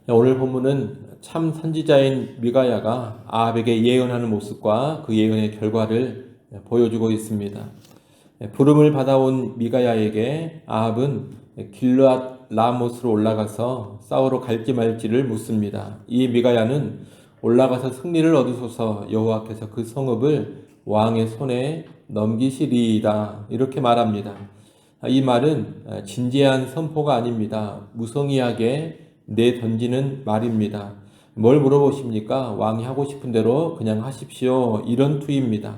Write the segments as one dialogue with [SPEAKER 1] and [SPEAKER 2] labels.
[SPEAKER 1] 오늘 본문은 참 선지자인 미가야가 아합에게 예언하는 모습과 그 예언의 결과를 보여주고 있습니다. 부름을 받아온 미가야에게 아합은 길르앗 라못으로 올라가서 싸우러 갈지 말지를 묻습니다. 이 미가야는 올라가서 승리를 얻으소서 여호와께서 그 성읍을 왕의 손에 넘기시리이다 이렇게 말합니다. 이 말은 진지한 선포가 아닙니다. 무성의하게 내던지는 말입니다. 뭘 물어보십니까? 왕이 하고 싶은 대로 그냥 하십시오. 이런 투입니다.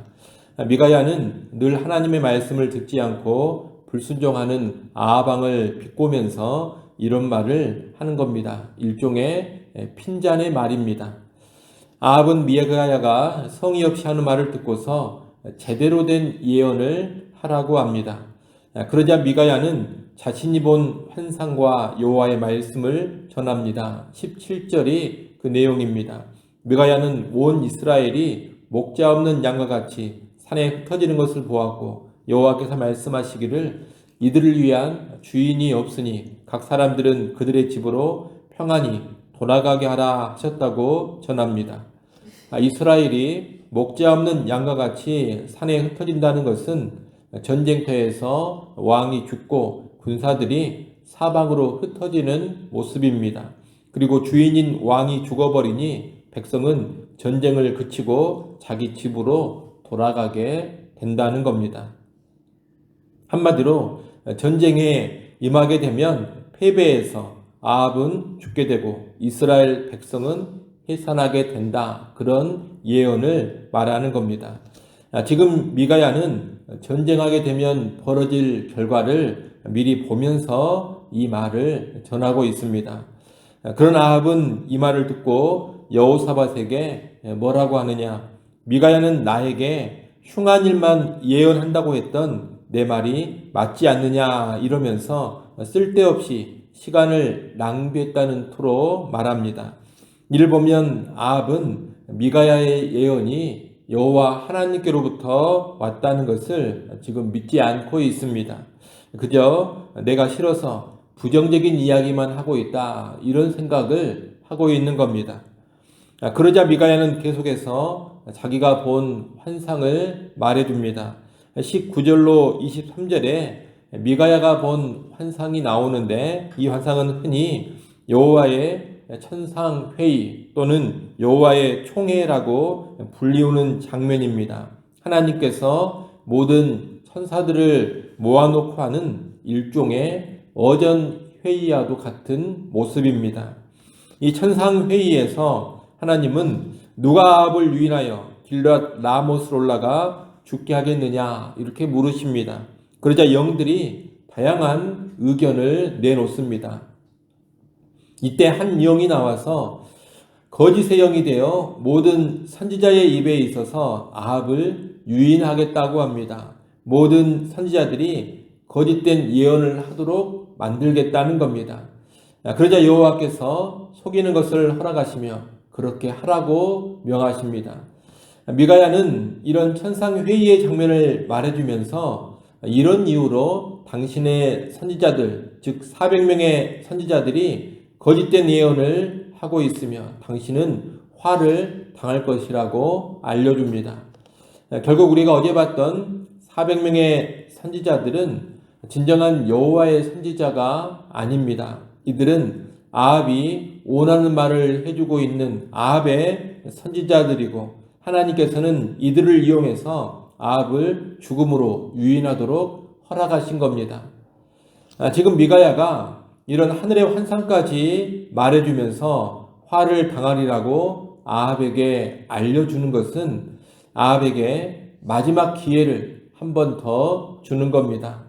[SPEAKER 1] 미가야는 늘 하나님의 말씀을 듣지 않고 불순종하는 아합왕을 비꼬면서 이런 말을 하는 겁니다. 일종의 핀잔의 말입니다. 아합은 미가야가 성의 없이 하는 말을 듣고서 제대로 된 예언을 하라고 합니다. 그러자 미가야는 자신이 본 환상과 여호와의 말씀을 전합니다. 17절이 그 내용입니다. 미가야는 온 이스라엘이 목자 없는 양과 같이 산에 흩어지는 것을 보았고 여호와께서 말씀하시기를 이들을 위한 주인이 없으니 각 사람들은 그들의 집으로 평안히 돌아가게 하라 하셨다고 전합니다. 이스라엘이 목자 없는 양과 같이 산에 흩어진다는 것은 전쟁터에서 왕이 죽고 군사들이 사방으로 흩어지는 모습입니다. 그리고 주인인 왕이 죽어버리니 백성은 전쟁을 그치고 자기 집으로 돌아가게 된다는 겁니다. 한마디로 전쟁에 임하게 되면 패배해서 아합은 죽게 되고 이스라엘 백성은 해산하게 된다. 그런 예언을 말하는 겁니다. 지금 미가야는 전쟁하게 되면 벌어질 결과를 미리 보면서 이 말을 전하고 있습니다. 그런 아합은 이 말을 듣고 여호사밧에게 뭐라고 하느냐? 미가야는 나에게 흉한 일만 예언한다고 했던 내 말이 맞지 않느냐 이러면서 쓸데없이 시간을 낭비했다는 투로 말합니다. 이를 보면 아합은 미가야의 예언이 여호와 하나님께로부터 왔다는 것을 지금 믿지 않고 있습니다. 그저 내가 싫어서 부정적인 이야기만 하고 있다 이런 생각을 하고 있는 겁니다. 그러자 미가야는 계속해서 자기가 본 환상을 말해줍니다. 19절로 23절에 미가야가 본 환상이 나오는데 이 환상은 흔히 여호와의 천상회의 또는 여호와의 총회라고 불리우는 장면입니다. 하나님께서 모든 천사들을 모아놓고 하는 일종의 어전회의와도 같은 모습입니다. 이 천상회의에서 하나님은 누가 아합을 유인하여 길르앗 라못으로 올라가 죽게 하겠느냐 이렇게 물으십니다. 그러자 영들이 다양한 의견을 내놓습니다. 이때 한 영이 나와서 거짓의 영이 되어 모든 선지자의 입에 있어서 아합을 유인하겠다고 합니다. 모든 선지자들이 거짓된 예언을 하도록 만들겠다는 겁니다. 그러자 여호와께서 속이는 것을 허락하시며 그렇게 하라고 명하십니다. 미가야는 이런 천상회의의 장면을 말해주면서 이런 이유로 당신의 선지자들, 즉 400명의 선지자들이 거짓된 예언을 하고 있으며 당신은 화를 당할 것이라고 알려줍니다. 결국 우리가 어제 봤던 400명의 선지자들은 진정한 여호와의 선지자가 아닙니다. 이들은 아합이 원하는 말을 해주고 있는 아합의 선지자들이고 하나님께서는 이들을 이용해서 아합을 죽음으로 유인하도록 허락하신 겁니다. 지금 미가야가 이런 하늘의 환상까지 말해주면서 화를 당하리라고 아합에게 알려주는 것은 아합에게 마지막 기회를 한 번 더 주는 겁니다.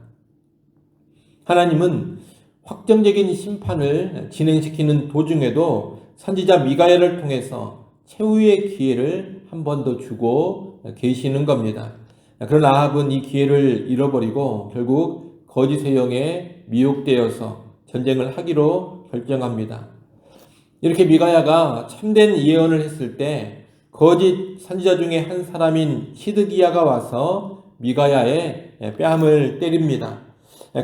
[SPEAKER 1] 하나님은 확정적인 심판을 진행시키는 도중에도 선지자 미가야를 통해서 최후의 기회를 한 번 더 주고 계시는 겁니다. 그러나 아합은 이 기회를 잃어버리고 결국 거짓의 영에 미혹되어서 전쟁을 하기로 결정합니다. 이렇게 미가야가 참된 예언을 했을 때 거짓 선지자 중에 한 사람인 시드기야가 와서 미가야의 뺨을 때립니다.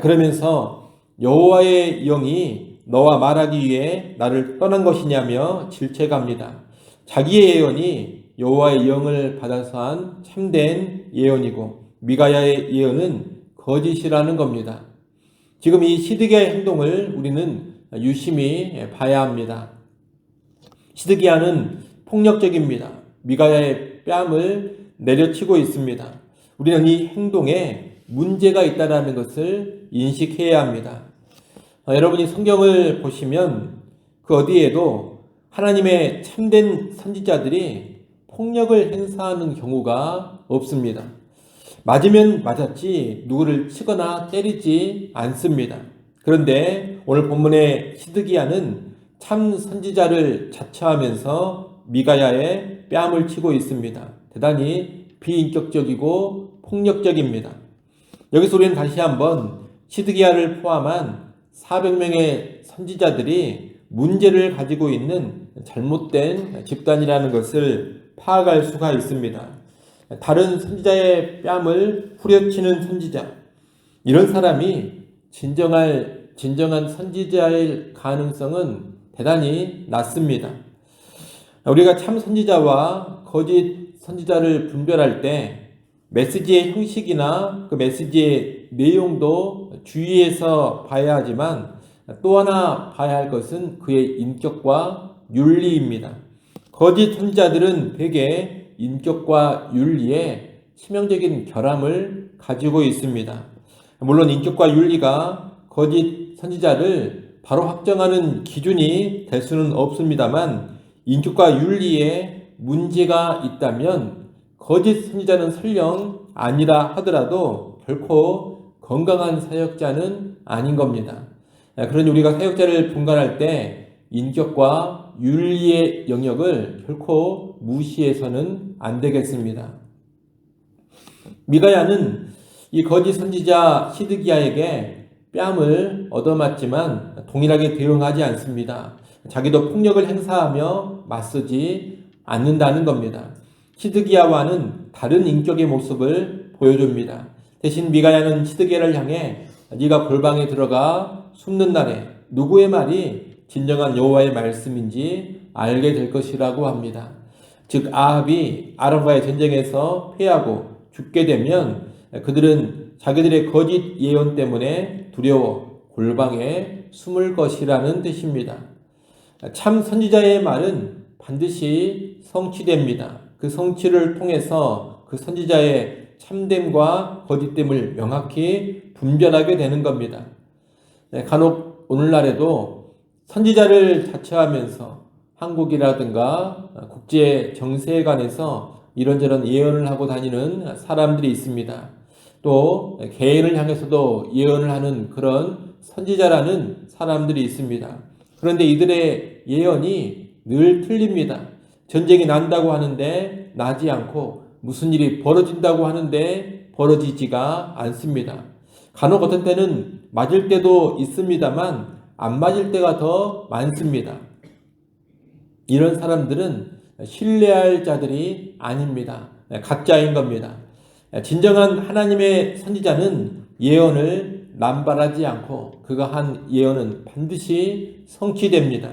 [SPEAKER 1] 그러면서 여호와의 영이 너와 말하기 위해 나를 떠난 것이냐며 질책합니다. 자기의 예언이 여호와의 영을 받아서 한 참된 예언이고 미가야의 예언은 거짓이라는 겁니다. 지금 이 시드기야의 행동을 우리는 유심히 봐야 합니다. 시드기야는 폭력적입니다. 미가야의 뺨을 내려치고 있습니다. 우리는 이 행동에 문제가 있다는 것을 인식해야 합니다. 여러분이 성경을 보시면 그 어디에도 하나님의 참된 선지자들이 폭력을 행사하는 경우가 없습니다. 맞으면 맞았지 누구를 치거나 때리지 않습니다. 그런데 오늘 본문의 시드기야는 참 선지자를 자처하면서 미가야의 뺨을 치고 있습니다. 대단히 비인격적이고 폭력적입니다. 여기서 우리는 다시 한번 시드기야를 포함한 400명의 선지자들이 문제를 가지고 있는 잘못된 집단이라는 것을 파악할 수가 있습니다. 다른 선지자의 뺨을 후려치는 선지자, 이런 사람이 진정한 선지자일 가능성은 대단히 낮습니다. 우리가 참 선지자와 거짓 선지자를 분별할 때 메시지의 형식이나 그 메시지의 내용도 주의해서 봐야 하지만 또 하나 봐야 할 것은 그의 인격과 윤리입니다. 거짓 선지자들은 대개 인격과 윤리에 치명적인 결함을 가지고 있습니다. 물론 인격과 윤리가 거짓 선지자를 바로 확정하는 기준이 될 수는 없습니다만 인격과 윤리에 문제가 있다면 거짓 선지자는 설령 아니라 하더라도 결코 건강한 사역자는 아닌 겁니다. 그러니 우리가 사역자를 분간할 때 인격과 윤리의 영역을 결코 무시해서는 안 되겠습니다. 미가야는 이 거짓 선지자 시드기야에게 뺨을 얻어맞지만 동일하게 대응하지 않습니다. 자기도 폭력을 행사하며 맞서지 않는다는 겁니다. 시드기야와는 다른 인격의 모습을 보여줍니다. 대신 미가야는 시드기야를 향해 네가 골방에 들어가 숨는 날에 누구의 말이 진정한 여호와의 말씀인지 알게 될 것이라고 합니다. 즉 아합이 아람과의 전쟁에서 패하고 죽게 되면 그들은 자기들의 거짓 예언 때문에 두려워 골방에 숨을 것이라는 뜻입니다. 참 선지자의 말은 반드시 성취됩니다. 그 성취를 통해서 그 선지자의 참됨과 거짓됨을 명확히 분별하게 되는 겁니다. 간혹 오늘날에도 선지자를 자처하면서 한국이라든가 국제 정세에 관해서 이런저런 예언을 하고 다니는 사람들이 있습니다. 또 개인을 향해서도 예언을 하는 그런 선지자라는 사람들이 있습니다. 그런데 이들의 예언이 늘 틀립니다. 전쟁이 난다고 하는데 나지 않고 무슨 일이 벌어진다고 하는데 벌어지지가 않습니다. 간혹 어떤 때는 맞을 때도 있습니다만 안 맞을 때가 더 많습니다. 이런 사람들은 신뢰할 자들이 아닙니다. 가짜인 겁니다. 진정한 하나님의 선지자는 예언을 남발하지 않고 그가 한 예언은 반드시 성취됩니다.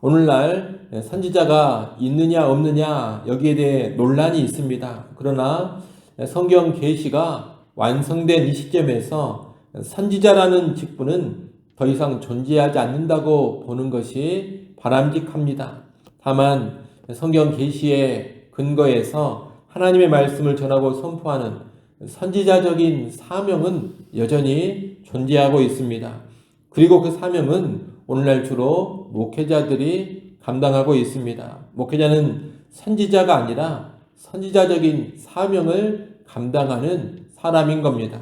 [SPEAKER 1] 오늘날 선지자가 있느냐 없느냐 여기에 대해 논란이 있습니다. 그러나 성경 계시가 완성된 이 시점에서 선지자라는 직분은 더 이상 존재하지 않는다고 보는 것이 바람직합니다. 다만 성경 계시의 근거에서 하나님의 말씀을 전하고 선포하는 선지자적인 사명은 여전히 존재하고 있습니다. 그리고 그 사명은 오늘날 주로 목회자들이 감당하고 있습니다. 목회자는 선지자가 아니라 선지자적인 사명을 감당하는 사람인 겁니다.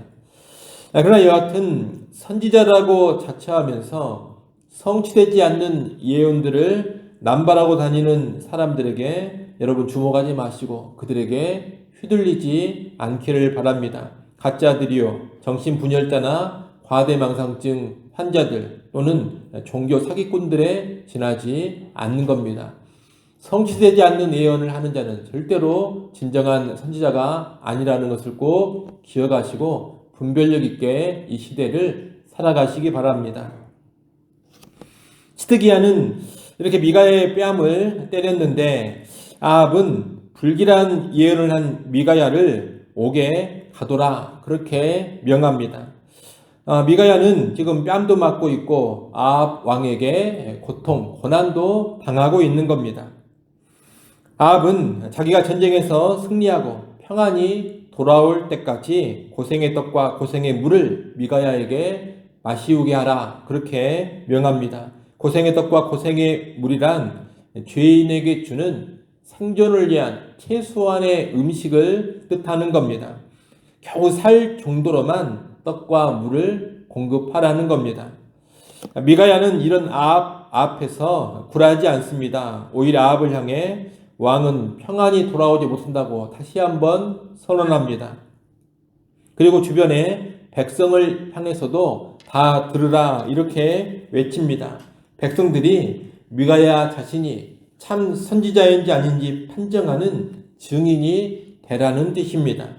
[SPEAKER 1] 그러나 여하튼 선지자라고 자처하면서 성취되지 않는 예언들을 남발하고 다니는 사람들에게 여러분 주목하지 마시고 그들에게 휘둘리지 않기를 바랍니다. 가짜들이요, 정신분열자나 과대망상증 환자들 또는 종교 사기꾼들에 지나지 않는 겁니다. 성취되지 않는 예언을 하는 자는 절대로 진정한 선지자가 아니라는 것을 꼭 기억하시고 분별력 있게 이 시대를 살아가시기 바랍니다. 시드기야는 이렇게 미가야의 뺨을 때렸는데 아합은 불길한 예언을 한 미가야를 옥에 가둬라 그렇게 명합니다. 미가야는 지금 뺨도 맞고 있고 아합 왕에게 고통, 고난도 당하고 있는 겁니다. 아합은 자기가 전쟁에서 승리하고 평안히 돌아올 때까지 고생의 떡과 고생의 물을 미가야에게 마시우게 하라 그렇게 명합니다. 고생의 떡과 고생의 물이란 죄인에게 주는 생존을 위한 최소한의 음식을 뜻하는 겁니다. 겨우 살 정도로만 떡과 물을 공급하라는 겁니다. 미가야는 이런 아합 앞에서 굴하지 않습니다. 오히려 아합을 향해 왕은 평안히 돌아오지 못한다고 다시 한번 선언합니다. 그리고 주변의 백성을 향해서도 다 들으라 이렇게 외칩니다. 백성들이 미가야 자신이 참 선지자인지 아닌지 판정하는 증인이 되라는 뜻입니다.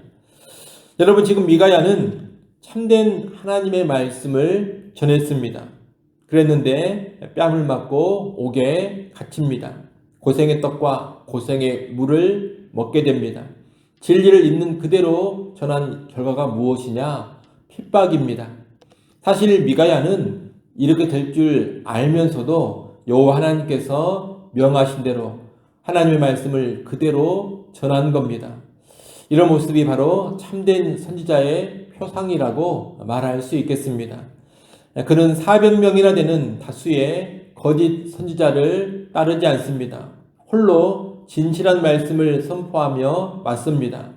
[SPEAKER 1] 여러분, 지금 미가야는 참된 하나님의 말씀을 전했습니다. 그랬는데 뺨을 맞고 옥에 갇힙니다. 고생의 떡과 고생의 물을 먹게 됩니다. 진리를 있는 그대로 전한 결과가 무엇이냐? 핍박입니다. 사실 미가야는 이렇게 될 줄 알면서도 여호와 하나님께서 명하신 대로 하나님의 말씀을 그대로 전한 겁니다. 이런 모습이 바로 참된 선지자의 표상이라고 말할 수 있겠습니다. 그는 400명이나 되는 다수의 거짓 선지자를 따르지 않습니다. 홀로 진실한 말씀을 선포하며 맞습니다.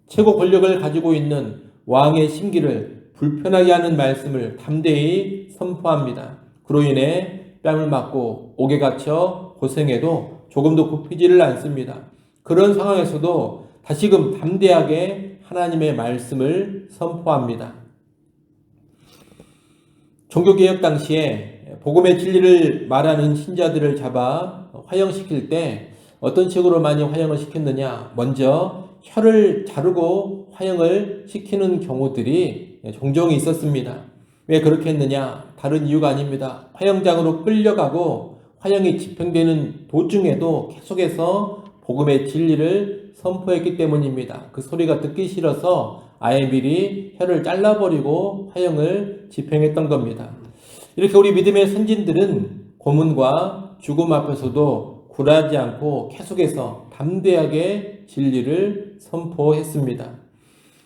[SPEAKER 1] 최고 권력을 가지고 있는 왕의 심기를 불편하게 하는 말씀을 담대히 선포합니다. 그로 인해 뺨을 맞고 옥에 갇혀 고생해도 조금도 굽히지를 않습니다. 그런 상황에서도 다시금 담대하게 하나님의 말씀을 선포합니다. 종교개혁 당시에 복음의 진리를 말하는 신자들을 잡아 화형시킬 때 어떤 식으로 많이 화형을 시켰느냐? 먼저 혀를 자르고 화형을 시키는 경우들이 종종 있었습니다. 왜 그렇게 했느냐? 다른 이유가 아닙니다. 화형장으로 끌려가고 화형이 집행되는 도중에도 계속해서 복음의 진리를 선포했기 때문입니다. 그 소리가 듣기 싫어서 아예 미리 혀를 잘라버리고 화형을 집행했던 겁니다. 이렇게 우리 믿음의 선진들은 고문과 죽음 앞에서도 굴하지 않고 계속해서 담대하게 진리를 선포했습니다.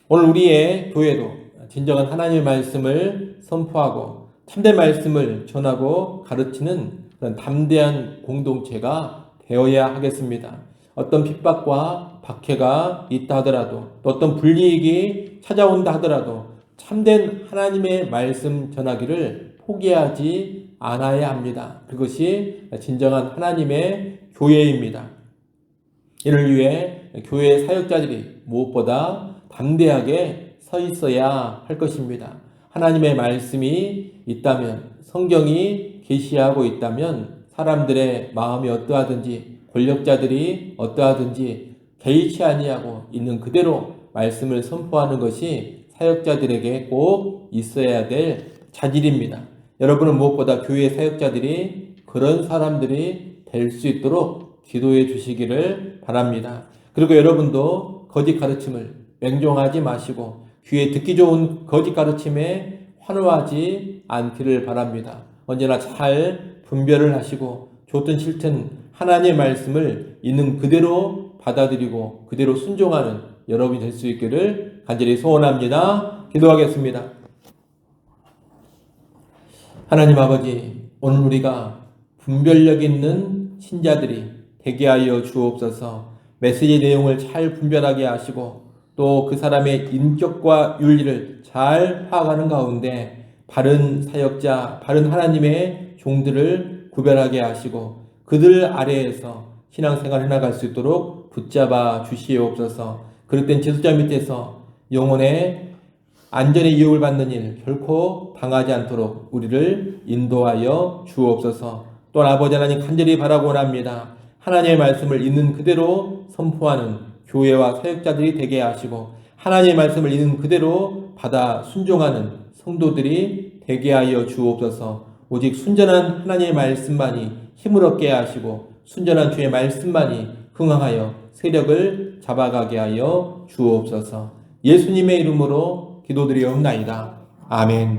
[SPEAKER 1] 오늘 우리의 교회도 진정한 하나님의 말씀을 선포하고 참된 말씀을 전하고 가르치는 그런 담대한 공동체가 되어야 하겠습니다. 어떤 핍박과 박해가 있다 하더라도 또 어떤 불이익이 찾아온다 하더라도 참된 하나님의 말씀 전하기를 포기하지 않아야 합니다. 그것이 진정한 하나님의 교회입니다. 이를 위해 교회 사역자들이 무엇보다 담대하게 서 있어야 할 것입니다. 하나님의 말씀이 있다면, 성경이 계시하고 있다면 사람들의 마음이 어떠하든지 권력자들이 어떠하든지 개의치 아니하고 있는 그대로 말씀을 선포하는 것이 사역자들에게 꼭 있어야 될 자질입니다. 여러분은 무엇보다 교회 사역자들이 그런 사람들이 될 수 있도록 기도해 주시기를 바랍니다. 그리고 여러분도 거짓 가르침을 맹종하지 마시고 귀에 듣기 좋은 거짓 가르침에 환호하지 않기를 바랍니다. 언제나 잘 분별을 하시고 좋든 싫든 하나님의 말씀을 있는 그대로 받아들이고 그대로 순종하는 여러분이 될 수 있기를 간절히 소원합니다. 기도하겠습니다. 하나님 아버지, 오늘 우리가 분별력 있는 신자들이 되게 하여 주옵소서. 메시지 내용을 잘 분별하게 하시고 또 그 사람의 인격과 윤리를 잘 파악하는 가운데 바른 사역자, 바른 하나님의 종들을 구별하게 하시고 그들 아래에서 신앙생활 해나갈 수 있도록 붙잡아 주시옵소서. 그럴 땐 지도자 밑에서 영혼의 안전의 유혹을 받는 일 결코 당하지 않도록 우리를 인도하여 주옵소서. 또한 아버지 하나님 간절히 바라고 원합니다. 하나님의 말씀을 있는 그대로 선포하는 교회와 사역자들이 되게 하시고 하나님의 말씀을 있는 그대로 받아 순종하는 성도들이 되게 하여 주옵소서. 오직 순전한 하나님의 말씀만이 힘을 얻게 하시고 순전한 주의 말씀만이 흥황하여 세력을 잡아가게 하여 주옵소서. 예수님의 이름으로 기도드리옵나이다. 아멘.